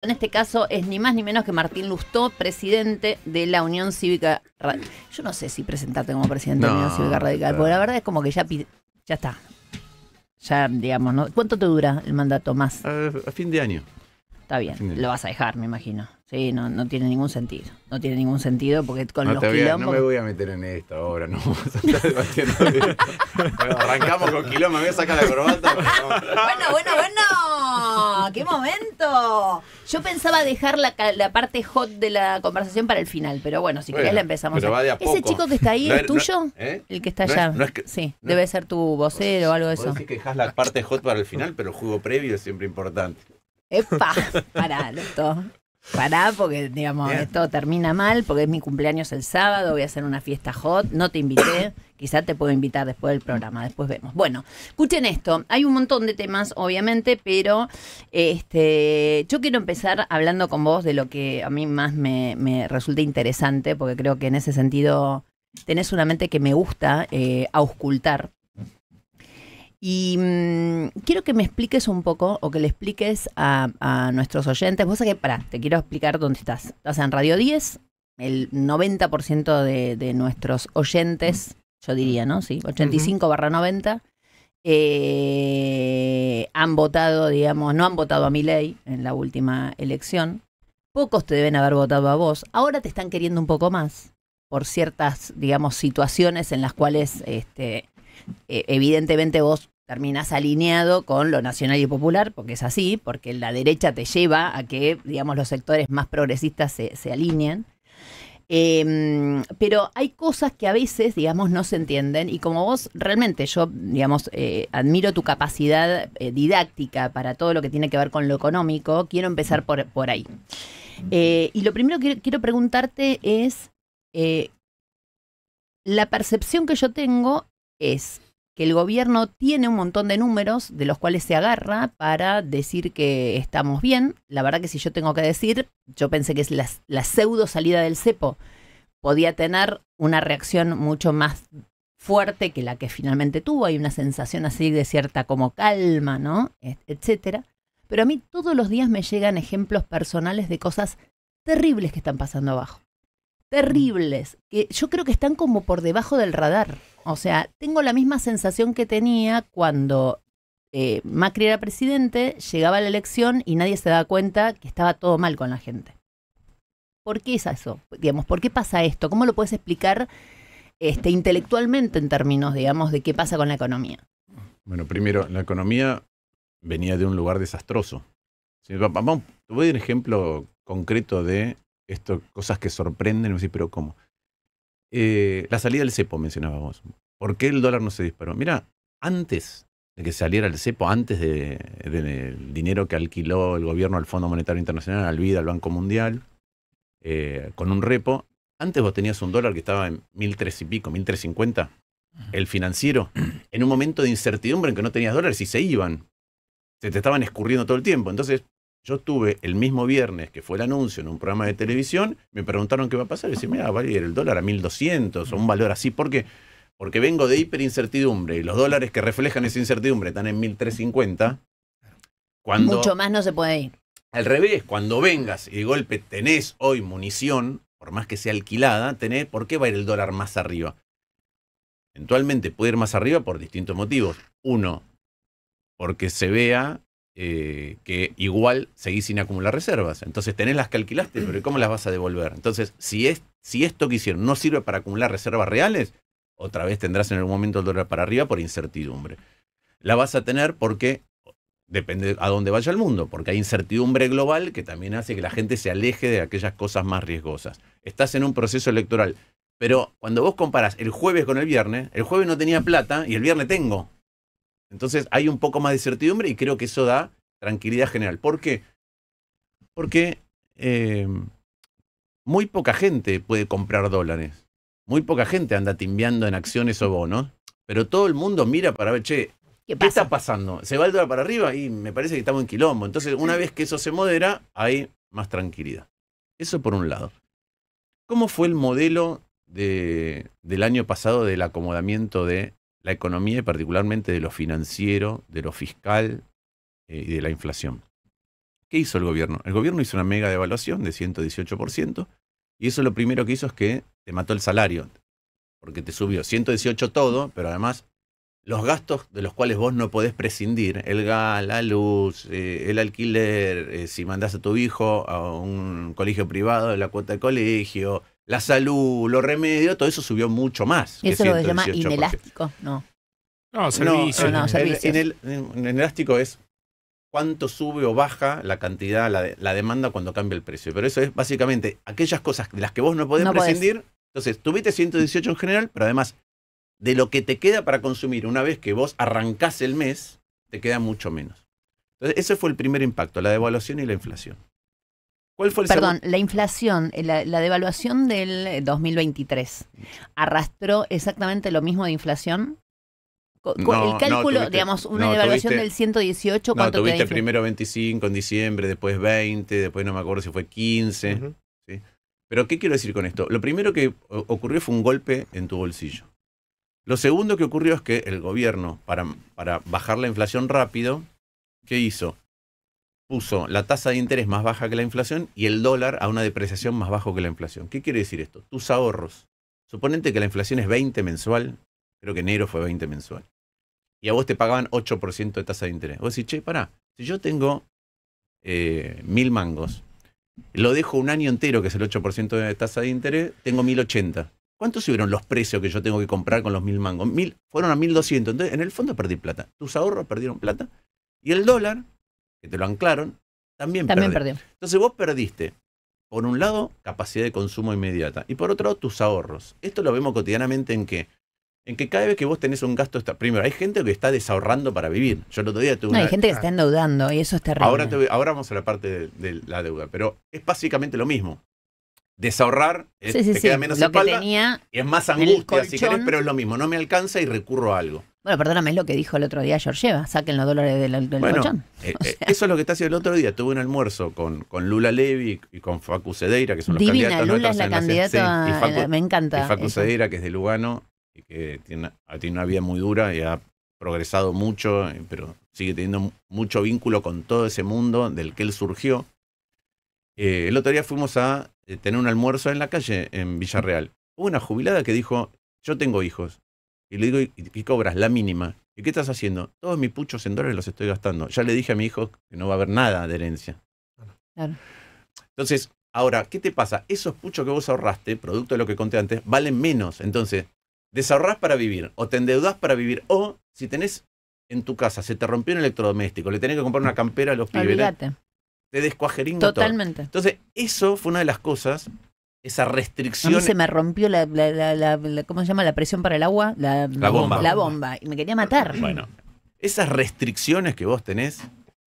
En este caso es ni más ni menos que Martín Lustó, presidente de la Unión Cívica Radical. Yo no sé si presentarte como presidente de la Unión Cívica Radical, porque la verdad es como que ya está. Ya, digamos, ¿no? ¿Cuánto te dura el mandato más? A fin de año. Está bien, lo vas a dejar, me imagino. Sí, no tiene ningún sentido. No tiene ningún sentido porque con los quilombos... No me voy a meter en esto ahora, no vamos a estar debatiendo. Bueno, arrancamos con quilombo, me voy a sacar la corbata. Bueno, ¡qué momento! Yo pensaba dejar la parte hot de la conversación para el final, pero bueno, si querés la empezamos. Pero va de a poco. ¿Ese chico que está ahí es tuyo? El que está allá. Sí, debe ser tu vocero o algo de eso. Decís que dejás la parte hot para el final, pero el juego previo es siempre importante. ¡Epa! Pará, porque digamos, esto termina mal, porque es mi cumpleaños el sábado, voy a hacer una fiesta hot, no te invité, quizá te puedo invitar después del programa, después vemos. Bueno, escuchen esto, hay un montón de temas, obviamente, pero yo quiero empezar hablando con vos de lo que a mí más me resulta interesante, porque creo que en ese sentido tenés una mente que me gusta auscultar. Y quiero que me expliques un poco, o que le expliques a nuestros oyentes. Vos sabés que, te quiero explicar dónde estás. Estás en Radio 10, el 90% de nuestros oyentes, yo diría, ¿no? Sí, 85/90, han votado, digamos, no han votado a Milei en la última elección. Pocos te deben haber votado a vos. Ahora te están queriendo un poco más por ciertas, digamos, situaciones en las cuales... evidentemente vos terminás alineado con lo nacional y popular, porque es así, porque la derecha te lleva a que, digamos, los sectores más progresistas se alineen. Pero hay cosas que a veces, digamos, no se entienden, y como vos realmente yo, digamos, admiro tu capacidad didáctica para todo lo que tiene que ver con lo económico, quiero empezar por ahí. Y lo primero que quiero preguntarte es, la percepción que yo tengo es que el gobierno tiene un montón de números de los cuales se agarra para decir que estamos bien. La verdad que si yo tengo que decir, yo pensé que es la pseudo salida del cepo podía tener una reacción mucho más fuerte que la que finalmente tuvo. Hay una sensación así de cierta como calma, ¿no? Etcétera. Pero a mí todos los días me llegan ejemplos personales de cosas terribles que están pasando abajo. Terribles, que yo creo que están como por debajo del radar. O sea, tengo la misma sensación que tenía cuando Macri era presidente, llegaba la elección y nadie se daba cuenta que estaba todo mal con la gente. ¿Por qué es eso? Digamos, ¿por qué pasa esto? ¿Cómo lo puedes explicar intelectualmente en términos, digamos, de qué pasa con la economía? Bueno, primero, la economía venía de un lugar desastroso. Te voy a dar un ejemplo concreto de esto, cosas que sorprenden, pero ¿cómo? La salida del cepo mencionábamos. ¿Por qué el dólar no se disparó? Mira, antes de que saliera el cepo, antes del dinero que alquiló el gobierno al Fondo Monetario Internacional, al BID, al Banco Mundial, con un repo, antes vos tenías un dólar que estaba en 1.300 y pico, 1.350, el financiero, en un momento de incertidumbre en que no tenías dólares y se iban. Se te estaban escurriendo todo el tiempo. Entonces, yo tuve el mismo viernes que fue el anuncio en un programa de televisión, me preguntaron qué va a pasar, y decía, mira, va a ir el dólar a 1.200 o un valor así. ¿Por qué? Porque vengo de hiperincertidumbre y los dólares que reflejan esa incertidumbre están en 1.350. Mucho más no se puede ir. Al revés, cuando vengas y de golpe tenés hoy munición, por más que sea alquilada, ¿por qué va a ir el dólar más arriba? Eventualmente puede ir más arriba por distintos motivos. Uno, porque se vea que igual seguís sin acumular reservas. Entonces tenés las que alquilaste, pero ¿cómo las vas a devolver? Entonces, si esto que hicieron no sirve para acumular reservas reales, otra vez tendrás en algún momento el dólar para arriba por incertidumbre. La vas a tener porque depende a dónde vaya el mundo, porque hay incertidumbre global que también hace que la gente se aleje de aquellas cosas más riesgosas. Estás en un proceso electoral, pero cuando vos comparás el jueves con el jueves no tenía plata y el viernes tengo. Entonces hay un poco más de certidumbre y creo que eso da tranquilidad general. ¿Por qué? Porque muy poca gente puede comprar dólares. Muy poca gente anda timbeando en acciones o bonos. Pero todo el mundo mira para ver, ¿qué está pasando? ¿Se va el dólar para arriba? Y me parece que estamos en quilombo. Entonces, una vez que eso se modera, hay más tranquilidad. Eso por un lado. ¿Cómo fue el modelo del año pasado del acomodamiento de la economía y particularmente de lo financiero, de lo fiscal y de la inflación? ¿Qué hizo el gobierno? El gobierno hizo una mega devaluación de 118%, y eso lo primero que hizo es que te mató el salario, porque te subió 118 todo, pero además los gastos de los cuales vos no podés prescindir, el gas, la luz, el alquiler, si mandás a tu hijo a un colegio privado, la cuota de colegio, la salud, los remedios, todo eso subió mucho más. ¿Eso lo llama inelástico? No. No, servicio. No, servicios. En el elástico es cuánto sube o baja la cantidad, la demanda cuando cambia el precio. Pero eso es básicamente aquellas cosas de las que vos no podés prescindir. Entonces, tuviste 118 en general, pero además de lo que te queda para consumir una vez que vos arrancás el mes, te queda mucho menos. Entonces, ese fue el primer impacto, la devaluación y la inflación. ¿Cuál fue el Perdón, la inflación, la devaluación del 2023, ¿arrastró exactamente lo mismo de inflación? El cálculo, digamos, una devaluación del 118, ¿cuánto tuviste te da primero 25 en diciembre, después 20, después no me acuerdo si fue 15. ¿Sí? Pero, ¿qué quiero decir con esto? Lo primero que ocurrió fue un golpe en tu bolsillo. Lo segundo que ocurrió es que el gobierno, para bajar la inflación rápido, ¿qué hizo? Puso la tasa de interés más baja que la inflación y el dólar a una depreciación más bajo que la inflación. ¿Qué quiere decir esto? Tus ahorros. Suponete que la inflación es 20 mensual, creo que enero fue 20 mensual, y a vos te pagaban 8% de tasa de interés. Vos decís, che, pará, si yo tengo 1.000 mangos, lo dejo un año entero, que es el 8% de tasa de interés, tengo 1.080. ¿Cuántos subieron los precios que yo tengo que comprar con los 1.000 mangos? Fueron a 1.200. Entonces, en el fondo perdí plata. Tus ahorros perdieron plata. Y el dólar, que te lo anclaron, también perdió. Entonces vos perdiste, por un lado, capacidad de consumo inmediata. Y por otro lado, tus ahorros. Esto lo vemos cotidianamente en que cada vez que vos tenés un gasto, primero, hay gente que está desahorrando para vivir. Yo el otro día tuve hay gente que está endeudando y eso es terrible. Ahora vamos a la parte de la deuda, pero es básicamente lo mismo. Desahorrar, te queda menos espalda y es más angustia, si querés, pero es lo mismo. No me alcanza y recurro a algo. Bueno, perdóname, es lo que dijo el otro día Georgieva. Saquen los dólares del colchón. Eso es lo que está haciendo el otro día. Tuve un almuerzo con Lula Levy y con Facu Cedeira, que son los candidatos. Lula es la candidata, me encanta. Y Facu Cedeira, que es de Lugano, y que tiene una vida muy dura y ha progresado mucho, pero sigue teniendo mucho vínculo con todo ese mundo del que él surgió. El otro día fuimos a tener un almuerzo en la calle, en Villarreal. Hubo una jubilada que dijo, yo tengo hijos. Y le digo, ¿y cobras? La mínima. ¿Y qué estás haciendo? Todos mis puchos en dólares los estoy gastando. Ya le dije a mi hijo que no va a haber nada de herencia. Claro. Entonces, ahora, ¿qué te pasa? Esos puchos que vos ahorraste, producto de lo que conté antes, valen menos. Entonces, desahorrás para vivir, o te endeudás para vivir, o si tenés en tu casa, se te rompió un electrodoméstico, le tenés que comprar una campera a los pibes. Olvídate. Te descuajeringa totalmente todo. Entonces, eso fue una de las cosas, esa restricción. A mí se me rompió ¿cómo se llama? La presión para el agua. La bomba. La bomba. Y me quería matar. Bueno, esas restricciones que vos tenés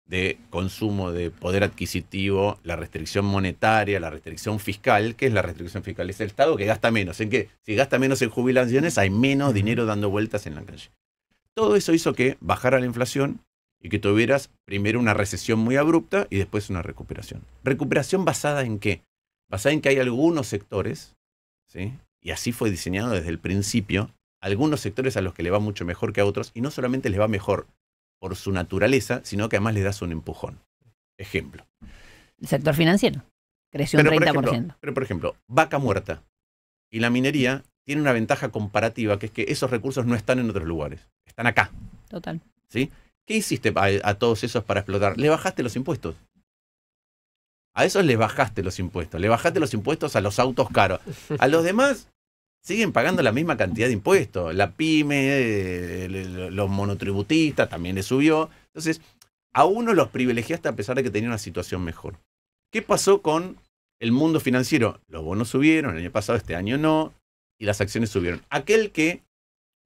de consumo, de poder adquisitivo, la restricción monetaria, la restricción fiscal. ¿Qué es la restricción fiscal? Es el Estado que gasta menos. ¿En qué? Si gasta menos en jubilaciones, hay menos dinero dando vueltas en la calle. Todo eso hizo que bajara la inflación y que tuvieras primero una recesión muy abrupta y después una recuperación. ¿Recuperación basada en qué? Basada en que hay algunos sectores, ¿sí? Y así fue diseñado desde el principio, algunos sectores a los que le va mucho mejor que a otros, y no solamente les va mejor por su naturaleza, sino que además les das un empujón. Ejemplo. El sector financiero creció un 30%. Pero, por ejemplo, Vaca Muerta y la minería tiene una ventaja comparativa, que es que esos recursos no están en otros lugares, están acá. Total. ¿Sí? ¿Qué hiciste a todos esos para explotar? Le bajaste los impuestos. A esos les bajaste los impuestos. Le bajaste los impuestos a los autos caros. A los demás siguen pagando la misma cantidad de impuestos. La pyme, los monotributistas también les subió. Entonces, a uno los privilegiaste a pesar de que tenía una situación mejor. ¿Qué pasó con el mundo financiero? Los bonos subieron, el año pasado, este año no, y las acciones subieron. Aquel que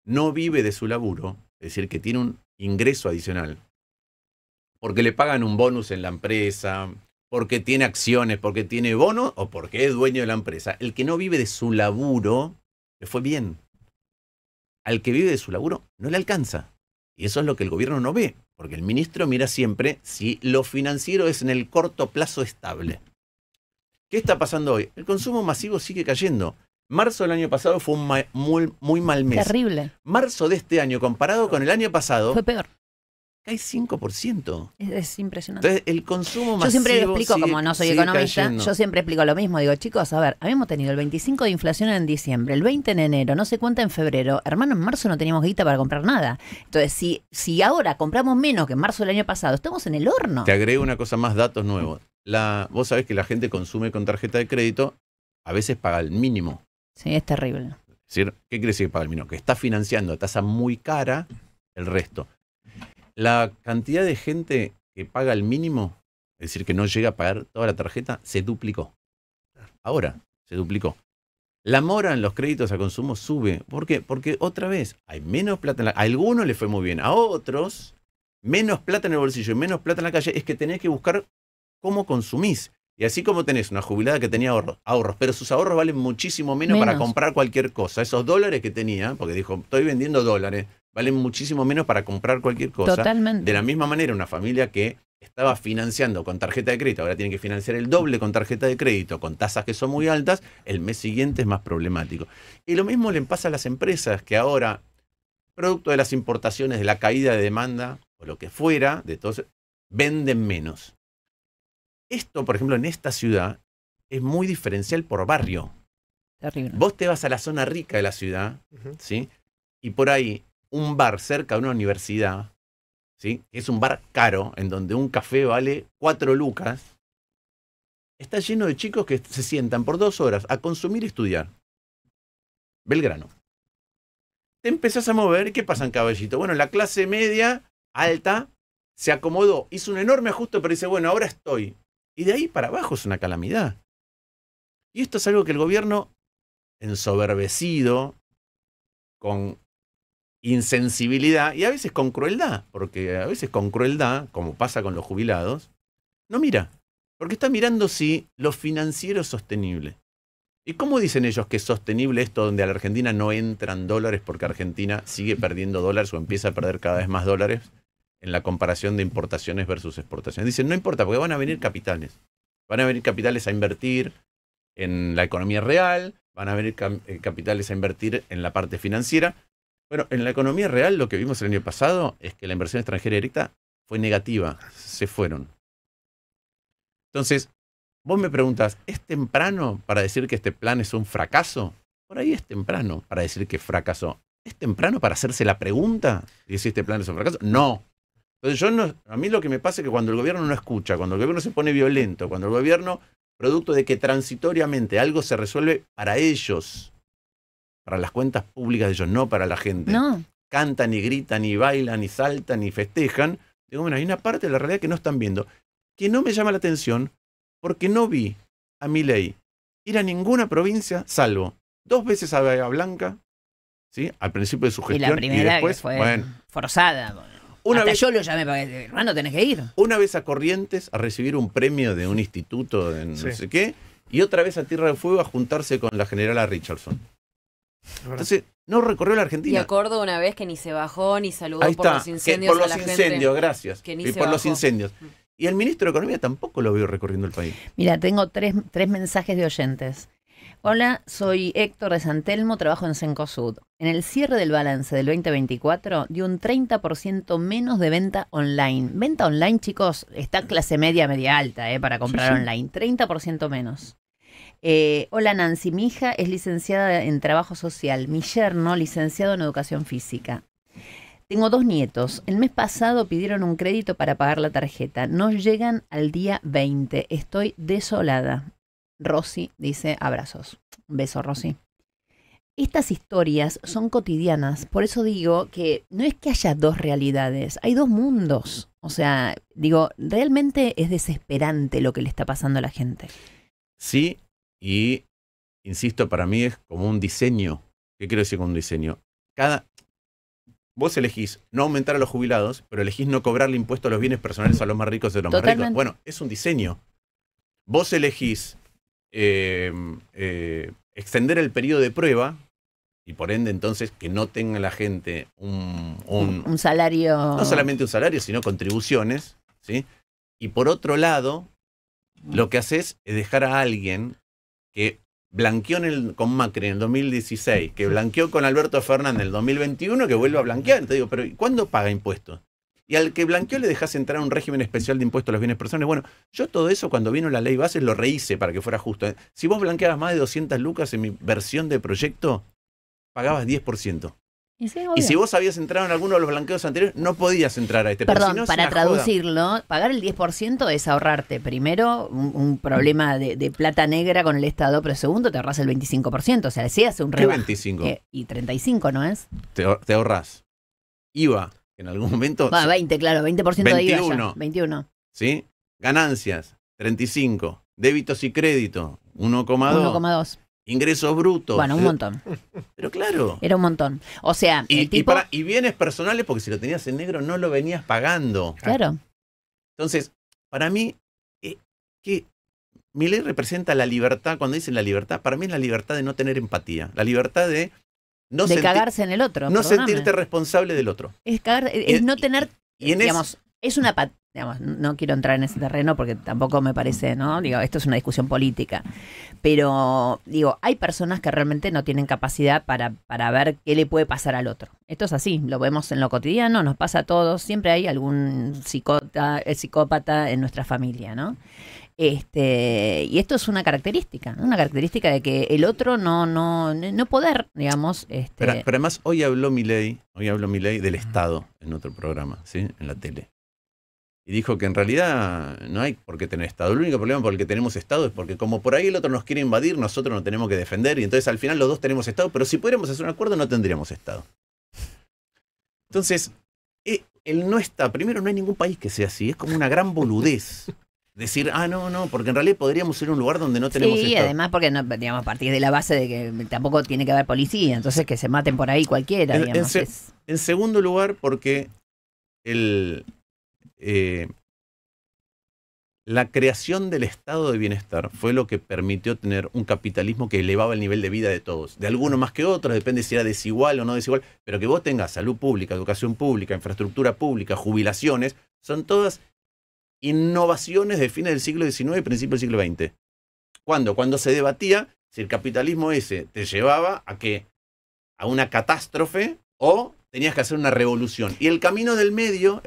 no vive de su laburo, es decir, que tiene un ingreso adicional, porque le pagan un bonus en la empresa, porque tiene acciones, porque tiene bono o porque es dueño de la empresa. El que no vive de su laburo, le fue bien. Al que vive de su laburo, no le alcanza. Y eso es lo que el gobierno no ve, porque el ministro mira siempre si lo financiero es en el corto plazo estable. ¿Qué está pasando hoy? El consumo masivo sigue cayendo. Marzo del año pasado fue un muy mal mes. Terrible. Marzo de este año, comparado con el año pasado, fue peor. cae 5%. Es impresionante. Entonces, el consumo masivo Yo siempre lo explico, como no soy sigue economista, cayendo. yo siempre explico lo mismo. Digo, chicos, a ver, habíamos tenido el 25 de inflación en diciembre, el 20 en enero, no sé cuánto en febrero. Hermano, en marzo no teníamos guita para comprar nada. Entonces, si ahora compramos menos que en marzo del año pasado, estamos en el horno. Te agrego una cosa más, datos nuevos. Vos sabés que la gente consume con tarjeta de crédito, a veces paga el mínimo. Sí, es terrible. Es decir, ¿qué quiere decir que paga el mínimo? Que está financiando a tasa muy cara el resto. La cantidad de gente que paga el mínimo, es decir, que no llega a pagar toda la tarjeta, se duplicó. Ahora, se duplicó. La mora en los créditos a consumo sube. ¿Por qué? Porque otra vez, hay menos plata a algunos les fue muy bien, a otros, menos plata en el bolsillo y menos plata en la calle, es que tenés que buscar cómo consumís. Y así como tenés una jubilada que tenía ahorros, pero sus ahorros valen muchísimo menos para comprar cualquier cosa. Esos dólares que tenía, porque dijo, estoy vendiendo dólares, valen muchísimo menos para comprar cualquier cosa. Totalmente. De la misma manera, una familia que estaba financiando con tarjeta de crédito, ahora tiene que financiar el doble con tarjeta de crédito, con tasas que son muy altas, el mes siguiente es más problemático. Y lo mismo le pasa a las empresas, que ahora, producto de las importaciones, de la caída de demanda, o lo que fuera, de todo, venden menos. Esto, por ejemplo, en esta ciudad, es muy diferencial por barrio. Terrible. Vos te vas a la zona rica de la ciudad, ¿sí? Y por ahí, un bar cerca de una universidad, ¿sí? Que es un bar caro, en donde un café vale 4 lucas, está lleno de chicos que se sientan por 2 horas a consumir y estudiar. Belgrano. Te empezás a mover, ¿qué pasa en Caballito? Bueno, la clase media, alta, se acomodó, hizo un enorme ajuste, pero dice, bueno, ahora estoy. Y de ahí para abajo es una calamidad. Y esto es algo que el gobierno, ensoberbecido, con insensibilidad y a veces con crueldad, porque a veces con crueldad, como pasa con los jubilados, no mira, porque está mirando si lo financiero es sostenible. ¿Y cómo dicen ellos que es sostenible esto donde a la Argentina no entran dólares porque Argentina sigue perdiendo dólares o empieza a perder cada vez más dólares en la comparación de importaciones versus exportaciones? Dicen, no importa, porque van a venir capitales. Van a venir capitales a invertir en la economía real, van a venir capitales a invertir en la parte financiera. Bueno, en la economía real lo que vimos el año pasado es que la inversión extranjera directa fue negativa, se fueron. Entonces, vos me preguntas, ¿es temprano para decir que este plan es un fracaso? Por ahí es temprano para decir que fracasó. ¿Es temprano para hacerse la pregunta de si este plan es un fracaso? No. Entonces a mí lo que me pasa es que cuando el gobierno no escucha, cuando el gobierno se pone violento, cuando el gobierno, producto de que transitoriamente algo se resuelve para ellos, para las cuentas públicas de ellos, no para la gente. No. Cantan y gritan y bailan y saltan y festejan. Digo, bueno, hay una parte de la realidad que no están viendo, que no me llama la atención porque no vi a Milei ir a ninguna provincia, salvo 2 veces a Bahía Blanca, ¿sí? Al principio de su gestión. Y la primera después, que fue bueno, forzada. Una Hasta vez, yo lo llamé para que, hermano, tenés que ir. una vez a Corrientes a recibir un premio de un instituto de no sé qué, y otra vez a Tierra del Fuego a juntarse con la generala Richardson. Entonces, no recorrió la Argentina. Y a Córdoba una vez que ni se bajó ni saludó Ahí por está, los incendios por a los la incendios, gente. gracias. Que ni Y se por los bajó. incendios. Y el ministro de Economía tampoco lo vio recorriendo el país. Mira, tengo tres mensajes de oyentes. Hola, soy Héctor de San Telmo, trabajo en Cencosud. En el cierre del balance del 2024 dio un 30% menos de venta online. Venta online, chicos, está clase media, media alta, para comprar online. 30% menos. Hola Nancy, mi hija es licenciada en Trabajo Social, mi yerno licenciado en Educación Física. Tengo 2 nietos. El mes pasado pidieron un crédito para pagar la tarjeta. No llegan al día 20. Estoy desolada. Rosy dice abrazos. Un beso, Rosy. Estas historias son cotidianas. Por eso digo que no es que haya 2 realidades. Hay 2 mundos. O sea, digo, realmente es desesperante lo que le está pasando a la gente. Sí, y insisto, para mí es como un diseño. ¿Qué quiero decir con un diseño? Vos elegís no aumentar a los jubilados, pero elegís no cobrarle impuestos a los bienes personales a los más ricos de los más ricos. Bueno, es un diseño. Vos elegís extender el periodo de prueba y por ende entonces que no tenga la gente un salario. No solamente un salario, sino contribuciones, ¿sí? Y por otro lado, lo que haces es dejar a alguien que blanqueó con Macri en el 2016, que blanqueó con Alberto Fernández en el 2021, que vuelva a blanquear. Entonces digo, pero ¿cuándo paga impuestos? Y al que blanqueó le dejás entrar a un régimen especial de impuesto a los bienes personales. Bueno, yo todo eso cuando vino la ley base lo rehice para que fuera justo. Si vos blanqueabas más de 200 lucas en mi versión de proyecto, pagabas 10%. Y, sí, y si vos habías entrado en alguno de los blanqueos anteriores, no podías entrar a este. Perdón, si no, para traducirlo, pagar el 10% es ahorrarte, primero, un problema de plata negra con el Estado, pero segundo, te ahorras el 25%. O sea, si hace un rebaja. ¿Qué 25? Y 35, ¿no es? Te ahorrás IVA, en algún momento. 20, claro, 20% de IVA. 21. 21. ¿Sí? Ganancias, 35. Débitos y crédito, 1,2. 1,2. Ingresos brutos. Bueno, un montón. Pero claro. Era un montón. O sea, el tipo... y bienes personales, porque si lo tenías en negro no lo venías pagando. Claro. Entonces, para mí, que mi ley representa la libertad. Cuando dicen la libertad, para mí es la libertad de no tener empatía. La libertad de no cagarse en el otro. No sentirte responsable del otro. Es cagar, es no tener... Y digamos, es una... Digamos, no quiero entrar en ese terreno porque tampoco me parece, ¿no? Digo, esto es una discusión política. Pero, digo, hay personas que realmente no tienen capacidad para ver qué le puede pasar al otro. Esto es así, lo vemos en lo cotidiano, nos pasa a todos. Siempre hay algún psicópata en nuestra familia, ¿no? Y esto es una característica de que el otro no poder, digamos. Pero además, hoy habló Milei del Estado en otro programa, ¿sí? En la tele. Y dijo que en realidad no hay por qué tener Estado. El único problema por el que tenemos Estado es porque como por ahí el otro nos quiere invadir, nosotros nos tenemos que defender y entonces al final los dos tenemos Estado, pero si pudiéramos hacer un acuerdo no tendríamos Estado. Entonces, el no está, primero no hay ningún país que sea así, es como una gran boludez. Decir, no, porque en realidad podríamos ir a un lugar donde no tenemos Estado. Sí, además porque no, digamos, a partir de la base de que tampoco tiene que haber policía, entonces que se maten por ahí cualquiera, digamos. En segundo lugar, porque la creación del estado de bienestar fue lo que permitió tener un capitalismo que elevaba el nivel de vida de todos. De algunos más que otros, depende si era desigual o no desigual, pero que vos tengas salud pública, educación pública, infraestructura pública, jubilaciones, son todas innovaciones de fines del siglo XIX y principios del siglo XX. Cuando se debatía si el capitalismo ese te llevaba a una catástrofe o tenías que hacer una revolución. Y el camino del medio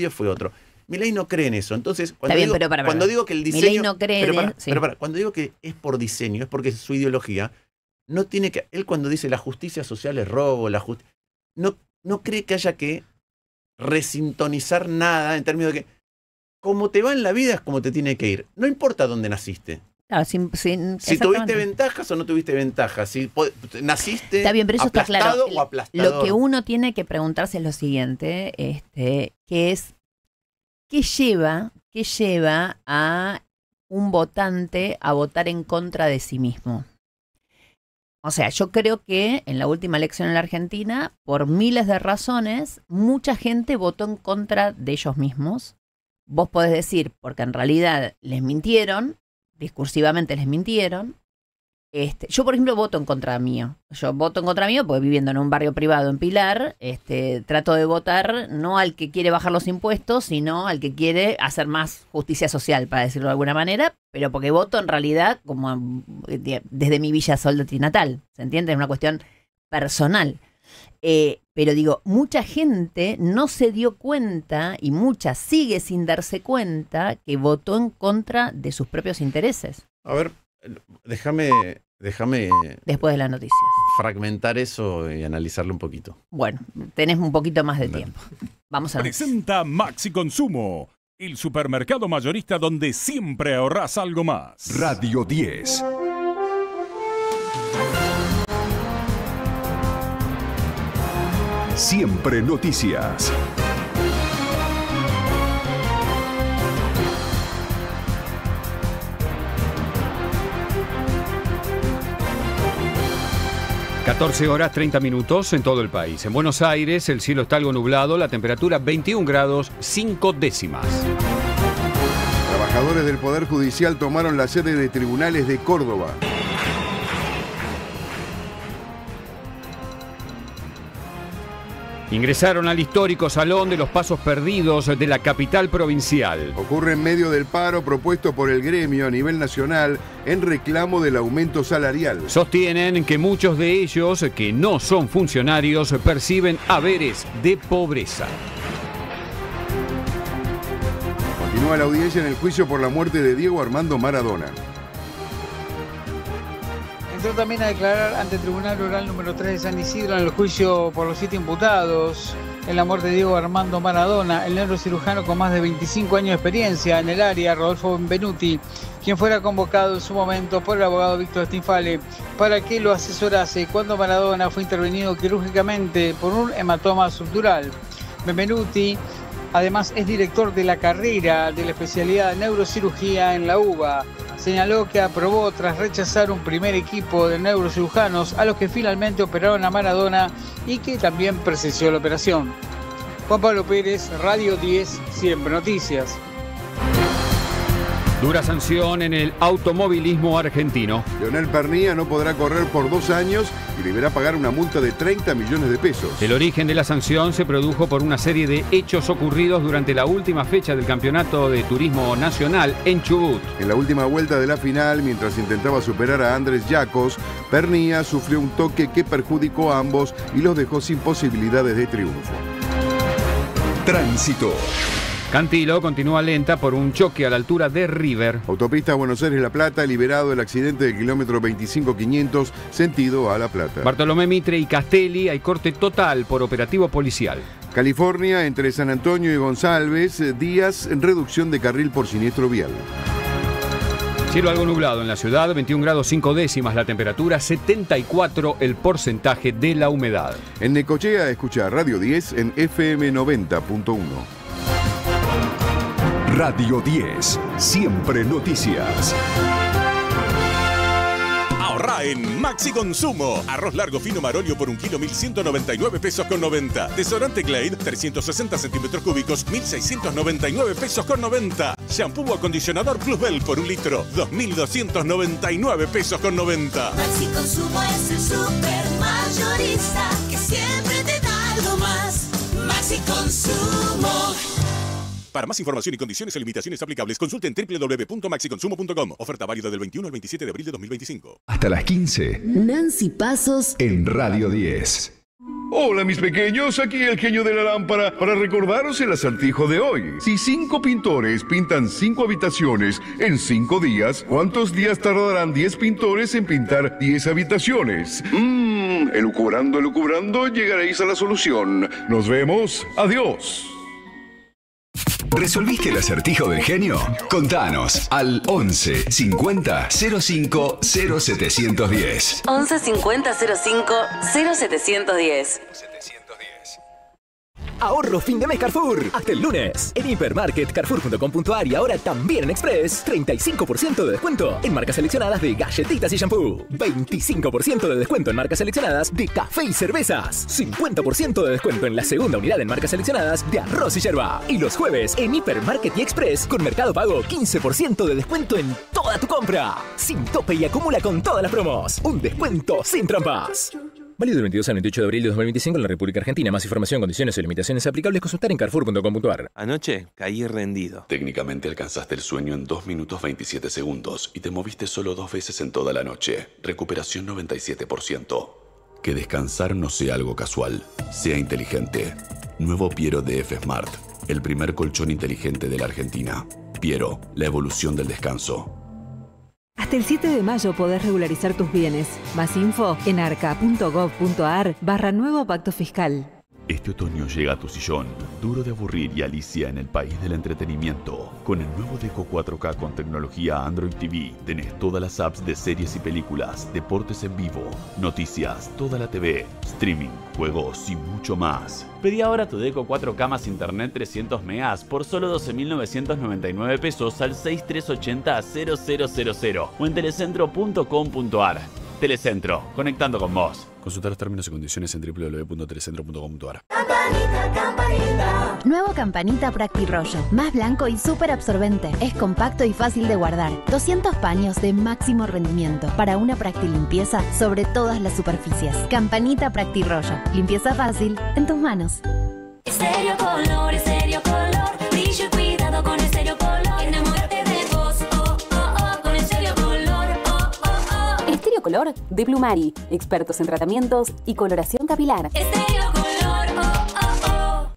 fue otro. Milei no cree en eso. Entonces, cuando digo que el diseño... Milei no cree cuando digo que es por diseño, es porque es su ideología, no tiene que... Él cuando dice la justicia social es robo, no cree que haya que resintonizar nada en términos de que como te va en la vida es como te tiene que ir. No importa dónde naciste. Claro, si tuviste ventajas o no tuviste ventajas, si naciste está bien, pero eso está claro. O aplastador. Lo que uno tiene que preguntarse es lo siguiente, que es ¿qué lleva a un votante a votar en contra de sí mismo? O sea, yo creo que en la última elección en la Argentina, por miles de razones, mucha gente votó en contra de ellos mismos. Vos podés decir, porque en realidad les mintieron, discursivamente les mintieron. Yo, por ejemplo, voto en contra mío. Yo voto en contra mío porque viviendo en un barrio privado en Pilar, trato de votar no al que quiere bajar los impuestos, sino al que quiere hacer más justicia social, para decirlo de alguna manera, pero porque voto en realidad como desde mi Villa Soldati natal, ¿se entiende? Es una cuestión personal. Pero digo, mucha gente no se dio cuenta y mucha sigue sin darse cuenta que votó en contra de sus propios intereses. A ver, déjame después de las noticias fragmentar eso y analizarlo un poquito. Bueno, tenés un poquito más de tiempo. Vamos a ver. Presenta Maxi Consumo, el supermercado mayorista donde siempre ahorrás algo más. Radio 10. Siempre noticias. (14:30) en todo el país. En Buenos Aires el cielo está algo nublado, la temperatura 21 grados 5 décimas. Trabajadores del Poder Judicial tomaron la sede de tribunales de Córdoba. Ingresaron al histórico Salón de los Pasos Perdidos de la capital provincial. Ocurre en medio del paro propuesto por el gremio a nivel nacional en reclamo del aumento salarial. Sostienen que muchos de ellos, que no son funcionarios, perciben haberes de pobreza. Continúa la audiencia en el juicio por la muerte de Diego Armando Maradona. Entró también a declarar ante el Tribunal Oral número 3 de San Isidro en el juicio por los 7 imputados en la muerte de Diego Armando Maradona, el neurocirujano con más de 25 años de experiencia en el área, Rodolfo Benvenuti, quien fuera convocado en su momento por el abogado Víctor Stinfale para que lo asesorase cuando Maradona fue intervenido quirúrgicamente por un hematoma subdural. Benvenuti además es director de la carrera de la especialidad de neurocirugía en la UBA. Señaló que aprobó tras rechazar un primer equipo de neurocirujanos a los que finalmente operaron a Maradona y que también presenció la operación. Juan Pablo Pérez, Radio 10, Siempre Noticias. Dura sanción en el automovilismo argentino. Leonel Pernía no podrá correr por 2 años y deberá pagar una multa de 30 millones de pesos. El origen de la sanción se produjo por una serie de hechos ocurridos durante la última fecha del Campeonato de Turismo Nacional en Chubut. En la última vuelta de la final, mientras intentaba superar a Andrés Yacos, Pernía sufrió un toque que perjudicó a ambos y los dejó sin posibilidades de triunfo. Tránsito. Cantilo continúa lenta por un choque a la altura de River. Autopista Buenos Aires-La Plata, liberado el accidente del kilómetro 25.500, sentido a La Plata. Bartolomé Mitre y Castelli, hay corte total por operativo policial. California, entre San Antonio y González, días en reducción de carril por siniestro vial. Cielo algo nublado en la ciudad, 21 grados 5 décimas la temperatura, 74 el porcentaje de la humedad. En Necochea, escucha Radio 10 en FM 90.1. Radio 10, siempre noticias. Ahorra en Maxi Consumo. Arroz largo fino Marolio por 1 kilo, 1.199 pesos con 90. Desodorante Glade, 360 centímetros cúbicos, 1.699 pesos con 90. Shampoo o acondicionador Plusbel por 1 litro, 2.299 pesos con 90. Maxi Consumo es el super mayorista que siempre te da algo más. Maxi Consumo. Para más información y condiciones y limitaciones aplicables, consulten www.maxiconsumo.com. Oferta válida del 21 al 27 de abril de 2025. Hasta las 15. Nancy Pasos En Radio 10. Hola mis pequeños, aquí el genio de la lámpara para recordaros el acertijo de hoy. Si 5 pintores pintan 5 habitaciones en 5 días, ¿cuántos días tardarán 10 pintores en pintar 10 habitaciones? Elucubrando, llegaréis a la solución. Nos vemos, adiós. ¿Resolviste el acertijo del genio? Contanos al 11 50 05 0710. 11 50 05 0710. Ahorro fin de mes Carrefour. Hasta el lunes. En Hipermarket, Carrefour.com.ar y ahora también en Express. 35% de descuento en marcas seleccionadas de galletitas y shampoo. 25% de descuento en marcas seleccionadas de café y cervezas. 50% de descuento en la segunda unidad en marcas seleccionadas de arroz y yerba. Y los jueves en Hipermarket y Express con Mercado Pago 15% de descuento en toda tu compra. Sin tope y acumula con todas las promos. Un descuento sin trampas. Válido del 22 al 28 de abril de 2025 en la República Argentina. Más información, condiciones y limitaciones aplicables, consultar en carrefour.com.ar. Anoche caí rendido. Técnicamente alcanzaste el sueño en 2 minutos 27 segundos y te moviste solo 2 veces en toda la noche. Recuperación 97%. Que descansar no sea algo casual, sea inteligente. Nuevo Piero DF Smart, el primer colchón inteligente de la Argentina. Piero, la evolución del descanso. Hasta el 7 de mayo podés regularizar tus bienes. Más info en arca.gov.ar/nuevo pacto fiscal. Este otoño llega a tu sillón, Duro de Aburrir y Alicia en el País del Entretenimiento. Con el nuevo Deco 4K con tecnología Android TV, tenés todas las apps de series y películas, deportes en vivo, noticias, toda la TV, streaming, juegos y mucho más. Pedí ahora tu Deco 4K más internet 300 megas por solo 12.999 pesos al 6380-0000 o en telecentro.com.ar. Telecentro, conectando con vos. Consultar los términos y condiciones en www.telecentro.com.ar. Nuevo Campanita Practi-Rollo. Más blanco y súper absorbente. Es compacto y fácil de guardar. 200 paños de máximo rendimiento para una Practi-limpieza sobre todas las superficies. Campanita Practi-Rollo. Limpieza fácil en tus manos. Estéreo Color, Estéreo Color. Brillo y cuidado con Estéreo Color. Enamórate de vos, oh, oh, oh, con Estéreo Color, oh, oh, oh. Estéreo Color de Plumari. Expertos en tratamientos y coloración capilar. Estéreo Color, oh, oh, oh.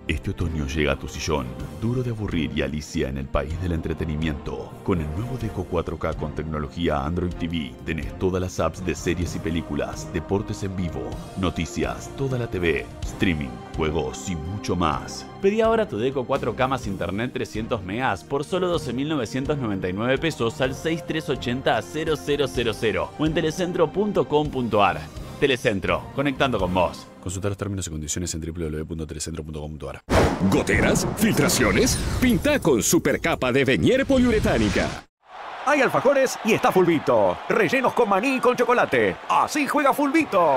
Este otoño llega a tu sillón, Duro de Aburrir y Alicia en el País del Entretenimiento. Con el nuevo Deco 4K con tecnología Android TV, tenés todas las apps de series y películas, deportes en vivo, noticias, toda la TV, streaming, juegos y mucho más. Pedí ahora tu Deco 4K más internet 300 megas por solo 12.999 pesos al 6380-0000 o en telecentro.com.ar. Telecentro, conectando con vos. Consulta los términos y condiciones en www.telecentro.com.ar. ¿Goteras? ¿Filtraciones? Pinta con supercapa de Venier poliuretánica. Hay alfajores y está Fulvito. Rellenos con maní y con chocolate. Así juega Fulvito.